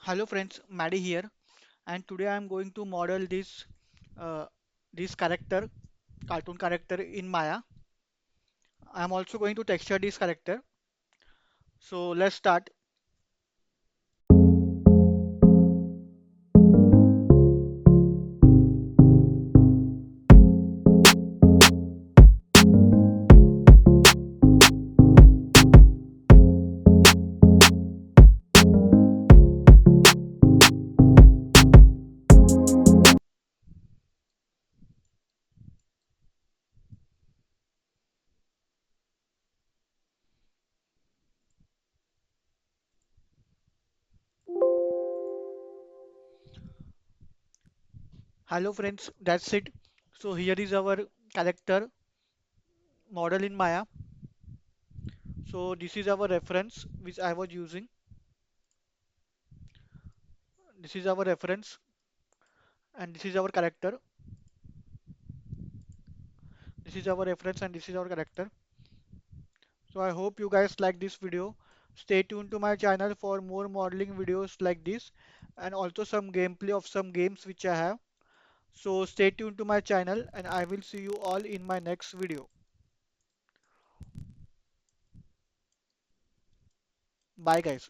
Hello friends, Maddie here, and today I am going to model uh, this character, cartoon character in Maya. I am also going to texture this character. So let's start. Hello friends, that's it. So here is our character model in Maya. So this is our reference which I was using. This is our reference, and this is our character. This is our reference, and this is our character. So I hope you guys like this video. Stay tuned to my channel for more modeling videos like this, and also some gameplay of some games which I have. So stay tuned to my channel, and I will see you all in my next video. Bye guys.